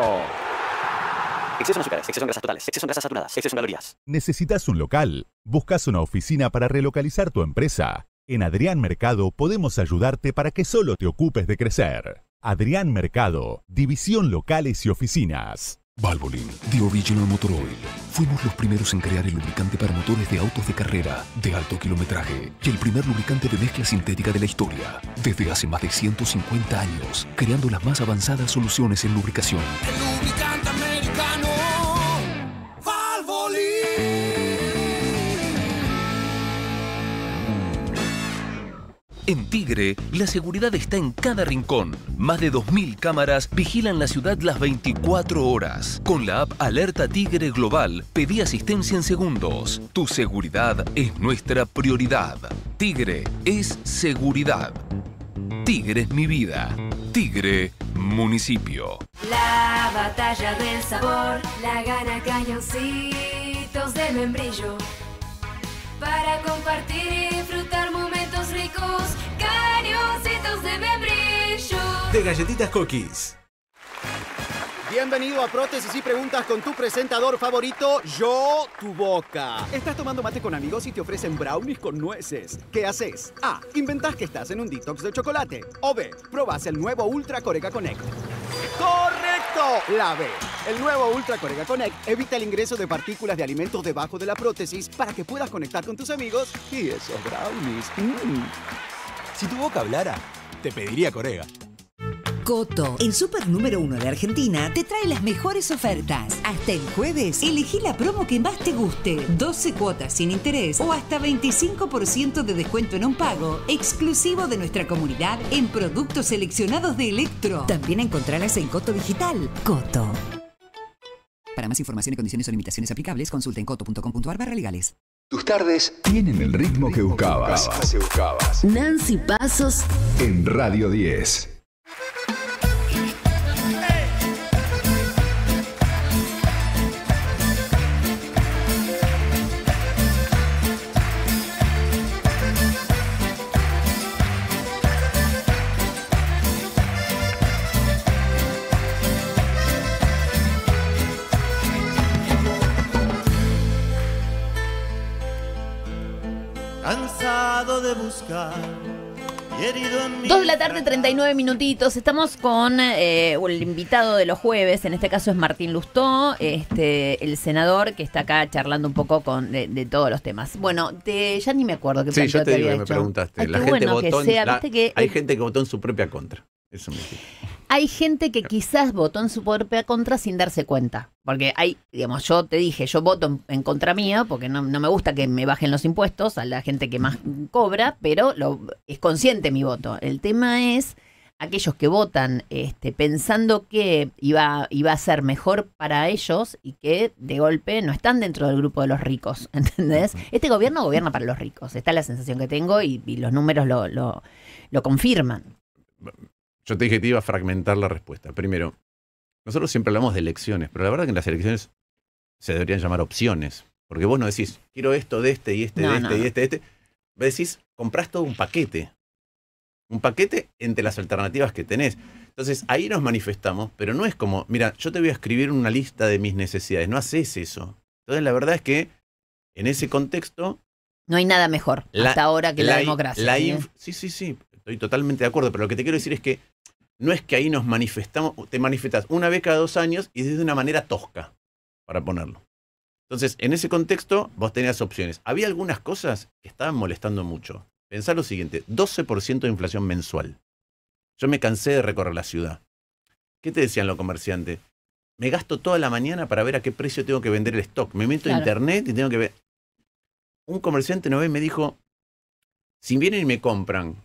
Exceso en azúcares, exceso en grasas totales, exceso en grasas saturadas, exceso en calorías. ¿Necesitas un local? ¿Buscas una oficina para relocalizar tu empresa? En Adrián Mercado podemos ayudarte para que solo te ocupes de crecer. Adrián Mercado, División Locales y Oficinas. Valvoline, The Original Motor Oil. Fuimos los primeros en crear el lubricante para motores de autos de carrera, de alto kilometraje, y el primer lubricante de mezcla sintética de la historia. Desde hace más de 150 años, creando las más avanzadas soluciones en lubricación. El lubricante americano, Valvoline. En Tigre, la seguridad está en cada rincón. Más de 2.000 cámaras vigilan la ciudad las 24 horas. Con la app Alerta Tigre Global, pedí asistencia en segundos. Tu seguridad es nuestra prioridad. Tigre es seguridad. Tigre es mi vida. Tigre, municipio. La batalla del sabor la gana Cañoncitos de Membrillo. Para compartir y disfrutar momentos ricos, Cañoncitos de Membrillo. De galletitas Cookies. Bienvenido a Prótesis y Preguntas con tu presentador favorito, Yo, tu boca. Estás tomando mate con amigos y te ofrecen brownies con nueces. ¿Qué haces? A. Inventás que estás en un detox de chocolate. O B. Probás el nuevo Ultra Corega Connect. ¡Correcto! La B. El nuevo Ultra Corega Connect evita el ingreso de partículas de alimentos debajo de la prótesis para que puedas conectar con tus amigos y esos brownies. Si tu boca hablara, te pediría Corega. Coto, el super número 1 de Argentina, te trae las mejores ofertas. Hasta el jueves, elegí la promo que más te guste. 12 cuotas sin interés o hasta 25% de descuento en un pago, exclusivo de nuestra comunidad en productos seleccionados de Electro. También encontrarás en Coto Digital. Coto. Para más información y condiciones o limitaciones aplicables, consulta en coto.com.ar/legales. Tus tardes tienen el ritmo que buscabas. Nancy Pasos En Radio 10. Cansado de buscar y herido en 2 de la tarde, 39 minutitos. Estamos con el invitado de los jueves. En este caso es Martín Lustó, el senador que está acá charlando un poco de todos los temas. Bueno, ya ni me acuerdo qué Sí, yo te digo había que me hecho. preguntaste. Ay, La qué gente bueno votó que sea, viste que hay gente que votó en su propia contra. Eso me dijiste. hay gente que quizás votó en su propia contra sin darse cuenta. Porque hay, digamos, yo te dije, yo voto en contra mío porque no me gusta que me bajen los impuestos a la gente que más cobra, pero es consciente mi voto. El tema es aquellos que votan pensando que iba a ser mejor para ellos y que de golpe no están dentro del grupo de los ricos, ¿entendés? Este gobierno gobierna para los ricos, esta es la sensación que tengo y los números lo confirman. Yo te dije que te iba a fragmentar la respuesta. Primero, nosotros siempre hablamos de elecciones, pero la verdad que en las elecciones se deberían llamar opciones. Porque vos no decís, quiero esto de este y este No, de este no, y no. este de este. Vos decís, comprás todo un paquete. Un paquete entre las alternativas que tenés. Entonces, ahí nos manifestamos, pero no es como, mira, yo te voy a escribir una lista de mis necesidades. No haces eso. Entonces, la verdad es que en ese contexto... No hay nada mejor hasta ahora que la democracia. Sí, estoy totalmente de acuerdo, pero lo que te quiero decir es que no es que ahí nos manifestamos, te manifestas una vez cada 2 años y de una manera tosca, para ponerlo. Entonces, en ese contexto, vos tenías opciones. Había algunas cosas que estaban molestando mucho. Pensá lo siguiente, 12% de inflación mensual. Yo me cansé de recorrer la ciudad. ¿Qué te decían los comerciantes? me gasto toda la mañana para ver a qué precio tengo que vender el stock. Me meto a Claro. internet y tengo que ver. Un comerciante una vez me dijo, si vienen y me compran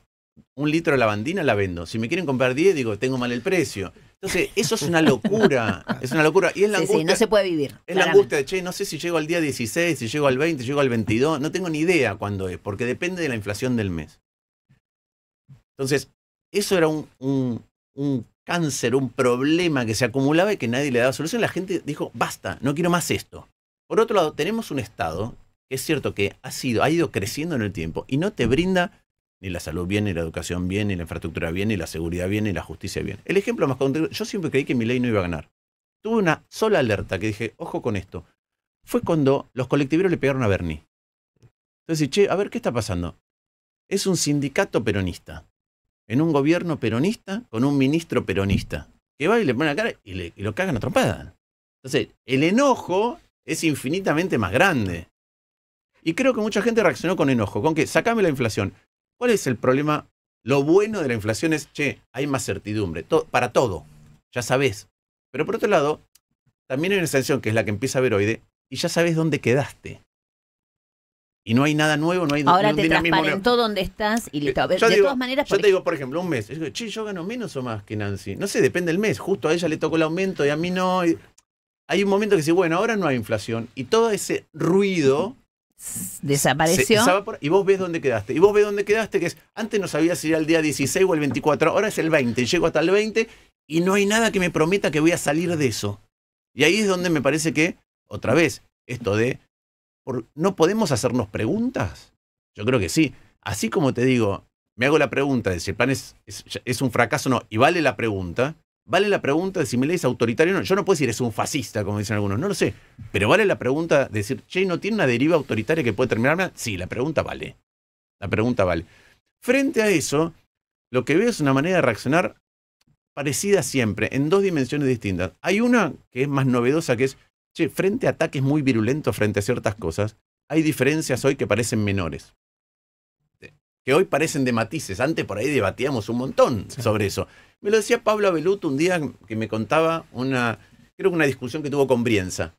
1 litro de lavandina, la vendo. Si me quieren comprar 10, digo, tengo mal el precio. Entonces, eso es una locura. Es una locura. Y es la Sí, angustia. sí, no se puede vivir. Es la angustia de, che, no sé si llego al día 16, si llego al 20, si llego al 22. No tengo ni idea cuándo es, porque depende de la inflación del mes. Entonces, eso era un cáncer, un problema que se acumulaba y que nadie le daba solución. La gente dijo, basta, no quiero más esto. Por otro lado, tenemos un Estado que es cierto que ha ido creciendo en el tiempo y no te brinda ni la salud bien, ni la educación bien, ni la infraestructura bien, ni la seguridad bien, ni la justicia bien. El ejemplo más concreto, yo siempre creí que Milei no iba a ganar. Tuve una sola alerta que dije, ojo con esto. Fue cuando los colectiveros le pegaron a Bernie. Entonces, che, a ver, ¿qué está pasando? Es un sindicato peronista, en un gobierno peronista, con un ministro peronista, que va y le pone la cara y lo cagan a trompada. Entonces, el enojo es infinitamente más grande. Y creo que mucha gente reaccionó con enojo, con que sacame la inflación. ¿Cuál es el problema? Lo bueno de la inflación es, che, hay más certidumbre, para todo, ya sabés. Pero por otro lado, también hay una sensación que es la que empieza a ver hoy de, y ya sabés dónde quedaste. Y no hay nada nuevo, no hay Ahora un te dinamismo nuevo. transparentó dónde estás y listo. A ver, Yo de digo, todas maneras, yo te digo, por ejemplo, un mes. Yo digo, che, yo gano menos o más que Nancy. No sé, depende del mes. Justo a ella le tocó el aumento y a mí no. Hay un momento que dice, bueno, ahora no hay inflación. Y todo ese ruido desapareció. se evapora, y vos ves dónde quedaste. Y vos ves dónde quedaste, que es, antes no sabías si era el día 16 o el 24. Ahora es el 20. Y llego hasta el 20 y no hay nada que me prometa que voy a salir de eso. Y ahí es donde me parece que, otra vez, esto de, ¿no podemos hacernos preguntas? Yo creo que sí. Así como te digo, me hago la pregunta de si el plan es un fracaso o no, y vale la pregunta de si Milei es autoritario o no. Yo no puedo decir es un fascista, como dicen algunos, no lo sé. Pero vale la pregunta de decir, che, ¿no tiene una deriva autoritaria que puede terminar mal? Sí, la pregunta vale. La pregunta vale. Frente a eso, lo que veo es una manera de reaccionar parecida siempre, en dos dimensiones distintas. Hay una que es más novedosa, que es, che, frente a ataques muy virulentos frente a ciertas cosas, hay diferencias hoy que parecen menores. Que hoy parecen de matices. Antes por ahí debatíamos un montón sobre eso. Me lo decía Pablo Abelut un día que me contaba creo que una discusión que tuvo con Brienza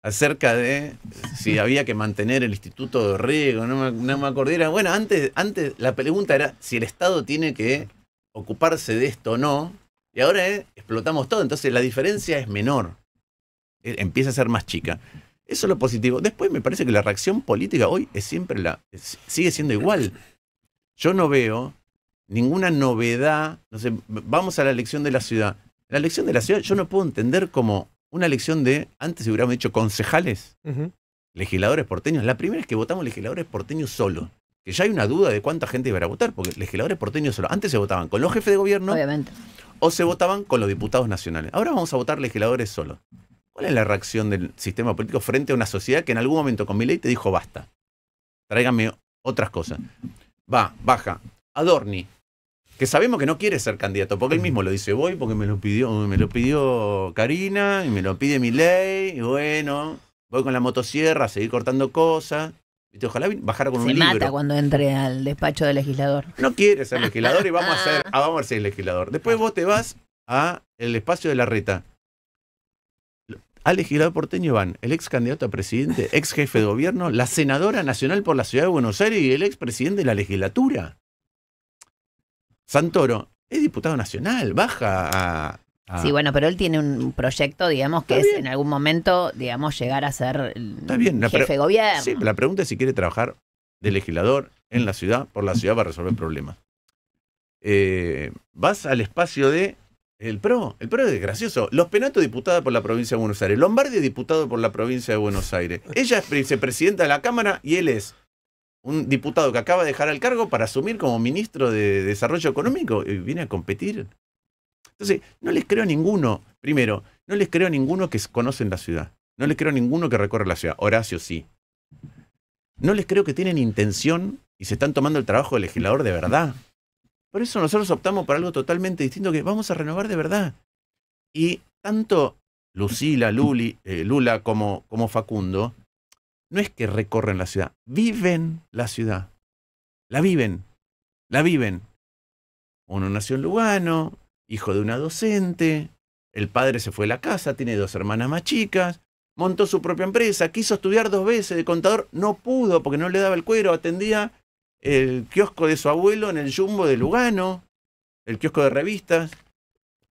acerca de si había que mantener el Instituto de Riego, no me acordé. Bueno, antes la pregunta era si el Estado tiene que ocuparse de esto o no, y ahora explotamos todo, entonces la diferencia es menor, empieza a ser más chica. Eso es lo positivo. Después me parece que la reacción política hoy sigue siendo igual. Yo no veo ninguna novedad. No sé, vamos a la elección de la ciudad. La elección de la ciudad yo no puedo entender como una elección de, antes hubiéramos dicho concejales, legisladores porteños. La primera es que votamos legisladores porteños solo. Que ya hay una duda de cuánta gente iba a votar, porque legisladores porteños solo. Antes se votaban con los jefes de gobierno, obviamente, o se votaban con los diputados nacionales. Ahora vamos a votar legisladores solos. ¿Cuál es la reacción del sistema político frente a una sociedad que en algún momento con Milei te dijo basta? Tráigame otras cosas. Baja. Adorni, que sabemos que no quiere ser candidato, porque él mismo lo dice, voy porque me lo pidió Karina, y me lo pide Milei, y bueno, voy con la motosierra a seguir cortando cosas. ¿Viste? Ojalá bajara con un libro. Se mata cuando entre al despacho del legislador. No quiere ser legislador y vamos a ver si es legislador. Después vos te vas a el espacio de Larreta. Al legislador porteño van el ex candidato a presidente, ex jefe de gobierno, la senadora nacional por la ciudad de Buenos Aires y el ex presidente de la legislatura. Santoro es diputado nacional, baja a... Sí, bueno, pero él tiene un proyecto, digamos, que es en algún momento, digamos, llegar a ser jefe de gobierno. Sí, la pregunta es si quiere trabajar de legislador en la ciudad, por la ciudad para resolver problemas. Vas al espacio de el PRO es gracioso. Los Penato, diputada por la provincia de Buenos Aires. Lombardi, diputado por la provincia de Buenos Aires. Ella es vicepresidenta de la Cámara y él es un diputado que acaba de dejar el cargo para asumir como ministro de Desarrollo Económico y viene a competir. Entonces, no les creo a ninguno. Primero, no les creo a ninguno que conocen la ciudad. No les creo a ninguno que recorre la ciudad. Horacio sí. No les creo que tienen intención y se están tomando el trabajo de legislador de verdad. Por eso nosotros optamos por algo totalmente distinto, que vamos a renovar de verdad. Y tanto Lula como Facundo, no es que recorren la ciudad, viven la ciudad. La viven. Uno nació en Lugano, hijo de una docente, El padre se fue a la casa, tiene 2 hermanas más chicas, montó su propia empresa, quiso estudiar 2 veces de contador, no pudo porque no le daba el cuero, atendía el kiosco de su abuelo en el Jumbo de Lugano, el kiosco de revistas,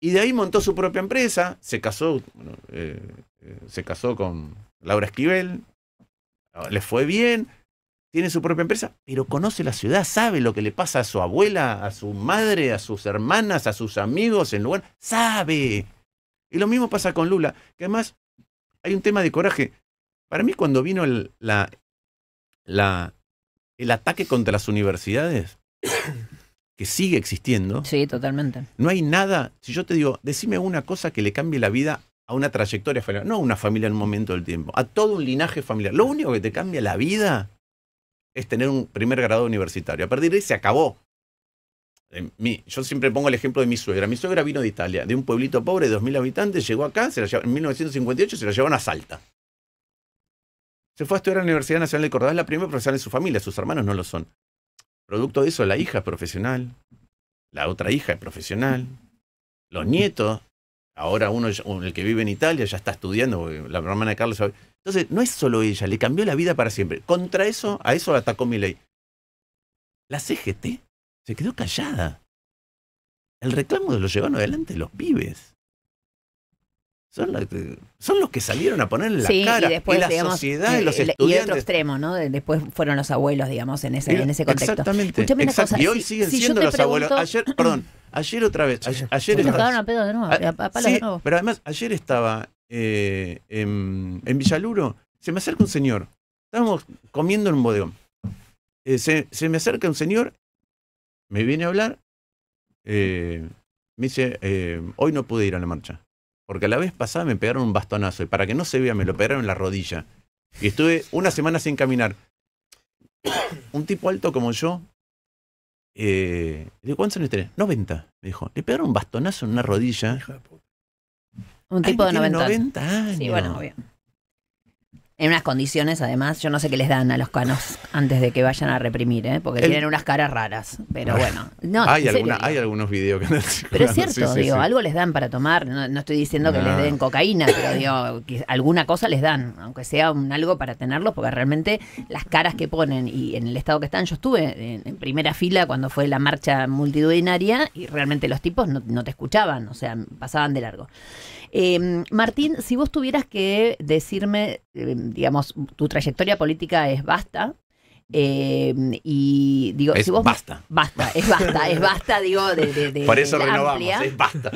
y de ahí montó su propia empresa, se casó con Laura Esquivel, le fue bien, tiene su propia empresa, pero conoce la ciudad, sabe lo que le pasa a su abuela, a su madre, a sus hermanas, a sus amigos en lugar, sabe. Y lo mismo pasa con Lula, que además hay un tema de coraje. Para mí cuando vino el ataque contra las universidades, que sigue existiendo. Sí, totalmente. No hay nada, si yo te digo, decime una cosa que le cambie la vida a una trayectoria familiar, no a una familia en un momento del tiempo, a todo un linaje familiar. Lo único que te cambia la vida es tener un primer grado universitario. A partir de ahí se acabó. Yo siempre pongo el ejemplo de mi suegra. Mi suegra vino de Italia, de un pueblito pobre de 2.000 habitantes, llegó acá, en 1958 se la llevaron a Salta. Se fue a estudiar a la Universidad Nacional de Córdoba, es la primera profesional de su familia, sus hermanos no lo son. Producto de eso, la hija es profesional, la otra hija es profesional, los nietos, ahora uno, el que vive en Italia, ya está estudiando, la hermana de Carlos. Entonces, no es solo ella, le cambió la vida para siempre. Contra eso, a eso atacó Milei. La CGT se quedó callada. El reclamo lo llevaron adelante los pibes. Son los que salieron a ponerle la cara. Y después, y la digamos, sociedad y los estudiantes. Y otro extremo, ¿no? Después fueron los abuelos, digamos, en ese contexto. Exactamente. Escuchame una cosa, y hoy siguen siendo los abuelos. Ayer otra vez. Ayer estaba a pedo de nuevo, a palos de nuevo. Pero además, ayer estaba en Villaluro, se me acerca un señor. Estábamos comiendo en un bodegón. Se me acerca un señor, me viene a hablar, me dice, hoy no pude ir a la marcha. Porque la vez pasada me pegaron un bastonazo y para que no se vea me lo pegaron en la rodilla. Y estuve una semana sin caminar. Un tipo alto como yo, le digo, ¿cuántos años tenés? 90, me dijo. Le pegaron un bastonazo en una rodilla. Un tipo de 90 años. Sí, bueno, obvio. En unas condiciones, además, yo no sé qué les dan a los canos antes de que vayan a reprimir, porque tienen unas caras raras. Pero bueno, no, hay algunos videos que andan circulando. Pero es cierto, digo, algo les dan para tomar. No estoy diciendo que les den cocaína, pero digo, que alguna cosa les dan, aunque sea algo para tenerlos, porque realmente las caras que ponen y en el estado que están, yo estuve en primera fila cuando fue la marcha multitudinaria y realmente los tipos no te escuchaban, o sea, pasaban de largo. Martín, si vos tuvieras que decirme, digamos, tu trayectoria política es vasta, y digo, es si vos basta, digo, de por eso renovamos, amplia, es basta.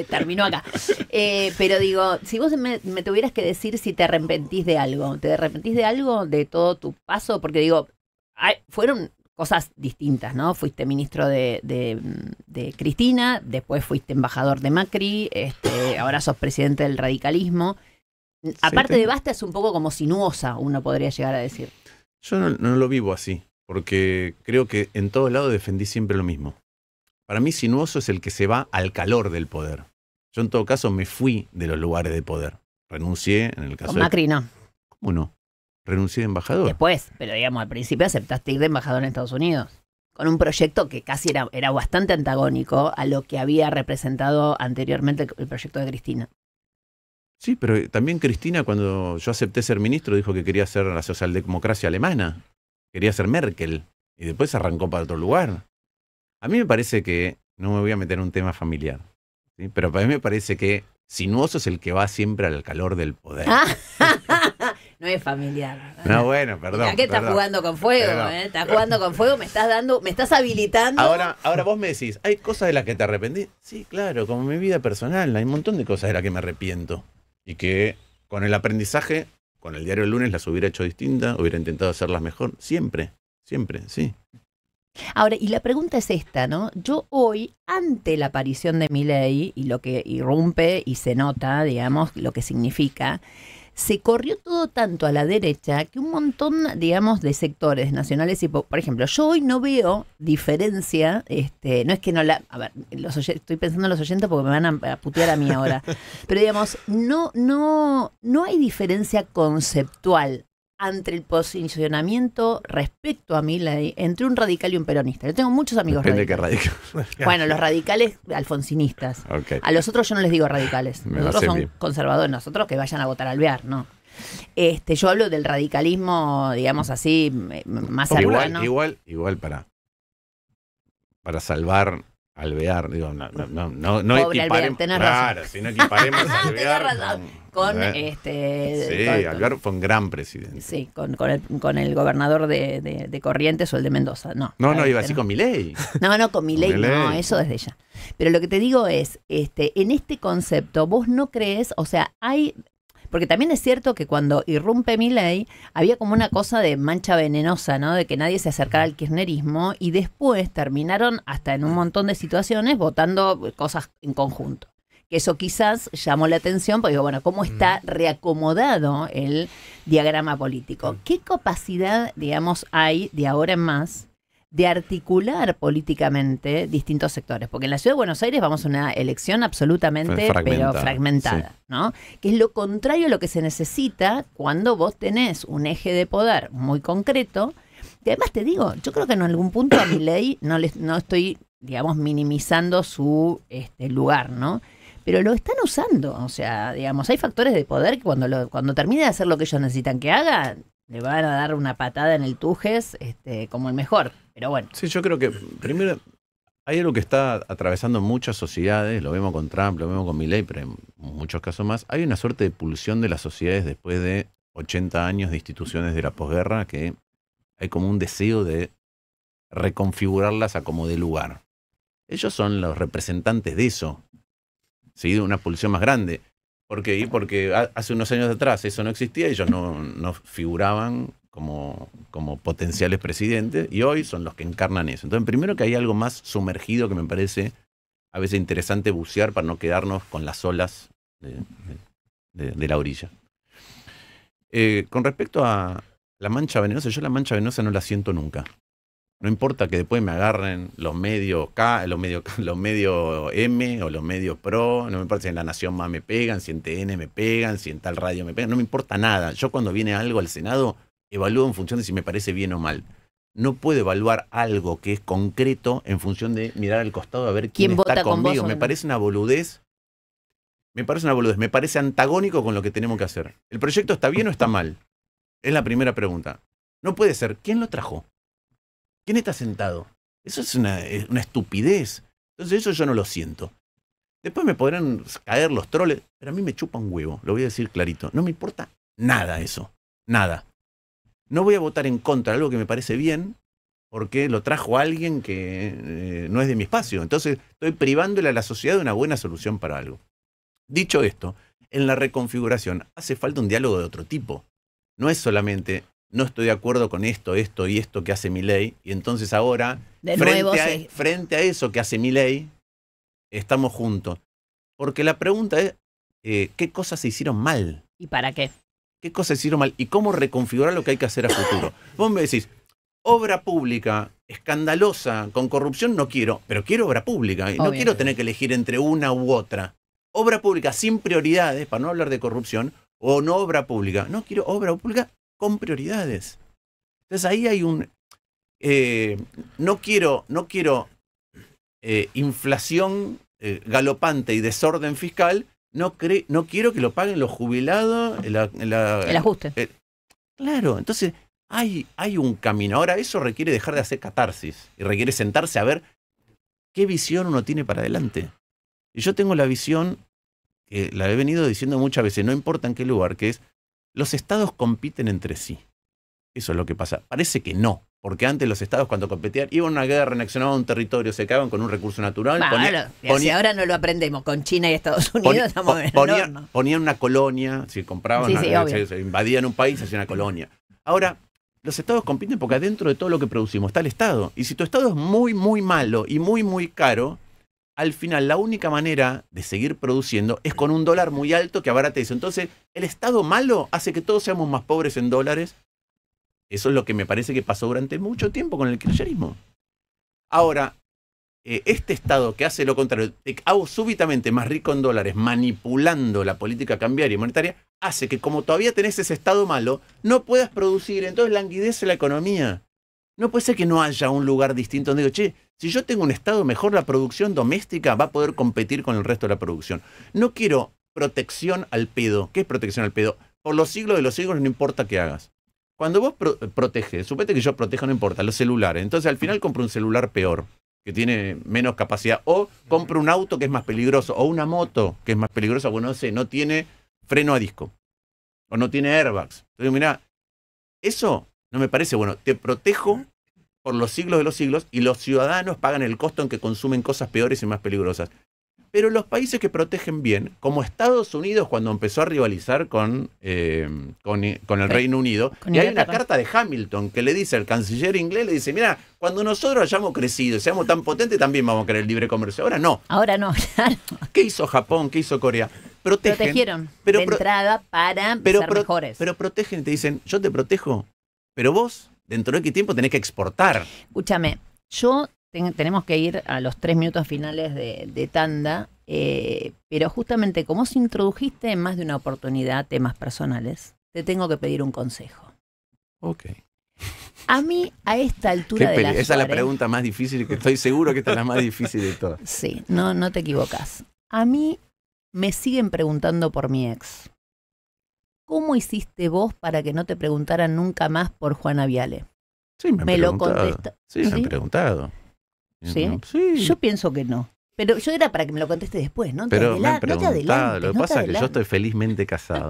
Terminó acá. Pero digo, si vos me tuvieras que decir si te arrepentís de algo, de todo tu paso, porque digo, fueron cosas distintas, ¿no? Fuiste ministro de Cristina, después fuiste embajador de Macri, ahora sos presidente del radicalismo. Aparte de basta, es un poco como sinuosa, uno podría llegar a decir. Yo no lo vivo así, porque creo que en todos lados defendí siempre lo mismo. Para mí sinuoso es el que se va al calor del poder. Yo en todo caso me fui de los lugares de poder. Renuncié en el caso Con Macri no. ¿Cómo no? Renuncié de embajador. Después, pero digamos, al principio aceptaste ir de embajador en Estados Unidos. Con un proyecto que casi era bastante antagónico a lo que había representado anteriormente el proyecto de Cristina. Sí, pero también Cristina, cuando yo acepté ser ministro, dijo que quería ser la socialdemocracia alemana. Quería ser Merkel. Y después arrancó para otro lugar. A mí me parece que, no me voy a meter en un tema familiar, ¿sí? Pero para mí me parece que sinuoso es el que va siempre al calor del poder. No es familiar. No, bueno, perdón. ¿A qué estás jugando con fuego? Estás jugando con fuego, me estás habilitando. Ahora vos me decís, ¿hay cosas de las que te arrepentís? Sí, claro, como mi vida personal, hay un montón de cosas de las que me arrepiento. Y que con el aprendizaje, con el diario del lunes las hubiera hecho distintas, hubiera intentado hacerlas mejor. Siempre, sí. Ahora, y la pregunta es esta, ¿no? Yo hoy, ante la aparición de Milei y lo que irrumpe y se nota, digamos, lo que significa, se corrió todo tanto a la derecha que un montón, digamos, de sectores nacionales, y por ejemplo, yo hoy no veo diferencia, no es que no la... A ver, estoy pensando en los oyentes porque me van a putear a mí ahora, pero digamos, no hay diferencia conceptual ante el posicionamiento respecto a Milei entre un radical y un peronista. Yo tengo muchos amigos Depende de qué radicales. radical. Bueno, los radicales alfonsinistas. Ok. A los otros yo no les digo radicales. Me Los va a otros son servir. conservadores. Nosotros que vayan a votar al Alvear, ¿no? Yo hablo del radicalismo, digamos así, más cercano. Igual para salvar Alvear, digo, no Pobre equiparemos. Alvear, tenés Claro, razón. si no equiparemos a Tenés Alvear razón. Sí, Alvear fue un gran presidente. Sí, con el gobernador de Corrientes o el de Mendoza. No, iba así con Milei. No, con Milei, Milei. no, eso desde ya. Pero lo que te digo es, en este concepto, vos no crees, o sea, porque también es cierto que cuando irrumpe Milei, había como una cosa de mancha venenosa, ¿no? De que nadie se acercara al kirchnerismo y después terminaron hasta en un montón de situaciones votando cosas en conjunto. Que eso quizás llamó la atención, porque digo, bueno, ¿cómo está reacomodado el diagrama político? ¿Qué capacidad, digamos, hay de ahora en más de articular políticamente distintos sectores? Porque en la Ciudad de Buenos Aires vamos a una elección absolutamente fragmentada, sí. ¿no? Que es lo contrario a lo que se necesita cuando vos tenés un eje de poder muy concreto. Y además te digo, yo creo que en algún punto a Milei no estoy, digamos, minimizando su lugar, ¿no? Pero lo están usando, o sea, digamos, hay factores de poder que cuando termine de hacer lo que ellos necesitan que haga, le van a dar una patada en el tujes como el mejor, pero bueno. Sí, yo creo que primero hay algo que está atravesando muchas sociedades, lo vemos con Trump, lo vemos con Milei, pero en muchos casos más. Hay una suerte de pulsión de las sociedades después de 80 años de instituciones de la posguerra, que hay como un deseo de reconfigurarlas a como de lugar. Ellos son los representantes de eso. ¿Sí? Una pulsión más grande. ¿Por qué? Porque hace unos años atrás eso no existía, ellos no figuraban como potenciales presidentes y hoy son los que encarnan eso. Entonces, primero que hay algo más sumergido que me parece a veces interesante bucear para no quedarnos con las olas de la orilla. Con respecto a la mancha venenosa, yo la mancha venenosa no la siento nunca. No importa que después me agarren los medios K, los medios M o los medios Pro, no me importa si en La Nación más me pegan, si en TN me pegan, si en tal radio me pegan, no me importa nada. Yo cuando viene algo al Senado evalúo en función de si me parece bien o mal. No puedo evaluar algo que es concreto en función de mirar al costado a ver quién está conmigo. Me parece una boludez. Me parece antagónico con lo que tenemos que hacer. ¿El proyecto está bien o está mal? Es la primera pregunta. No puede ser. ¿Quién lo trajo? ¿Quién está sentado? Eso es una estupidez. Entonces eso yo no lo siento. Después me podrán caer los troles, pero a mí me chupa un huevo, lo voy a decir clarito. No me importa nada eso, nada. No voy a votar en contra de algo que me parece bien porque lo trajo alguien que no es de mi espacio. Entonces estoy privándole a la sociedad de una buena solución para algo. Dicho esto, en la reconfiguración hace falta un diálogo de otro tipo. No es solamente... no estoy de acuerdo con esto y esto que hace Milei, y entonces ahora, frente a eso que hace Milei, estamos juntos. Porque la pregunta es, ¿qué cosas se hicieron mal? ¿Y para qué? ¿Qué cosas se hicieron mal? ¿Y cómo reconfigurar lo que hay que hacer a futuro? Vos me decís, obra pública escandalosa, con corrupción, no quiero, pero quiero obra pública. Y no quiero tener que elegir entre una u otra. Obra pública sin prioridades, para no hablar de corrupción, o no obra pública. No quiero obra pública con prioridades. Entonces ahí hay un... no quiero inflación galopante y desorden fiscal, no quiero que lo paguen los jubilados. El ajuste. Claro, entonces hay un camino. Ahora eso requiere dejar de hacer catarsis y requiere sentarse a ver qué visión uno tiene para adelante. Y yo tengo la visión, que la he venido diciendo muchas veces, no importa en qué lugar, que es los estados compiten entre sí. Eso es lo que pasa. Parece que no, porque antes los estados cuando competían iban a una guerra, anexionaban un territorio, se quedaban con un recurso natural. Si ahora no lo aprendemos con China y Estados Unidos, estamos en el horno. Ponían una colonia, si compraban, se invadían un país, hacían una colonia. Ahora, los estados compiten porque adentro de todo lo que producimos está el estado. Y si tu estado es muy, muy malo y muy, muy caro, al final la única manera de seguir produciendo es con un dólar muy alto que abarate eso. Entonces, el estado malo hace que todos seamos más pobres en dólares. Eso es lo que me parece que pasó durante mucho tiempo con el kirchnerismo. Ahora, este estado que hace lo contrario, te hago súbitamente más rico en dólares manipulando la política cambiaria y monetaria, hace que como todavía tenés ese estado malo, no puedas producir, entonces languidece la economía. No puede ser que no haya un lugar distinto donde digo, che, si yo tengo un estado mejor, la producción doméstica va a poder competir con el resto de la producción. No quiero protección al pedo. ¿Qué es protección al pedo? Por los siglos de los siglos no importa qué hagas. Cuando vos proteges, supete que yo protejo, no importa, los celulares. Entonces al final compro un celular peor, que tiene menos capacidad, o compro un auto que es más peligroso, o una moto que es más peligrosa, bueno, no sé, no tiene freno a disco, o no tiene airbags. Entonces, mirá, eso no me parece bueno. Te protejo por los siglos de los siglos y los ciudadanos pagan el costo en que consumen cosas peores y más peligrosas. Pero los países que protegen bien, como Estados Unidos cuando empezó a rivalizar con el Reino Unido, y hay una carta de Hamilton que le dice al canciller inglés, le dice, mira, cuando nosotros hayamos crecido y seamos tan potentes, también vamos a querer el libre comercio. Ahora no. Ahora no, claro. ¿Qué hizo Japón? ¿Qué hizo Corea? Protegieron de entrada para ser mejores. Pero protegen y te dicen, yo te protejo, pero vos, dentro de qué tiempo tenés que exportar. Escúchame, tenemos que ir a los 3 minutos finales de tanda, pero justamente como se introdujiste en más de una oportunidad temas personales, te tengo que pedir un consejo. Ok. A mí, a esta altura de la Esa es la pregunta más difícil, que estoy seguro que esta es la más difícil de todas. Sí, no te equivocas. A mí me siguen preguntando por mi ex. ¿Cómo hiciste vos para que no te preguntaran nunca más por Juana Viale? Sí, me lo contesta. Sí, me han preguntado. ¿Sí? Sí. Yo pienso que no. Pero yo era para que me lo conteste después, ¿no? Pero me han preguntado. Adelantes, lo que pasa es que yo estoy felizmente casado.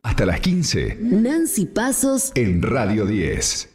Hasta las 15. Nancy Pasos en Radio 10.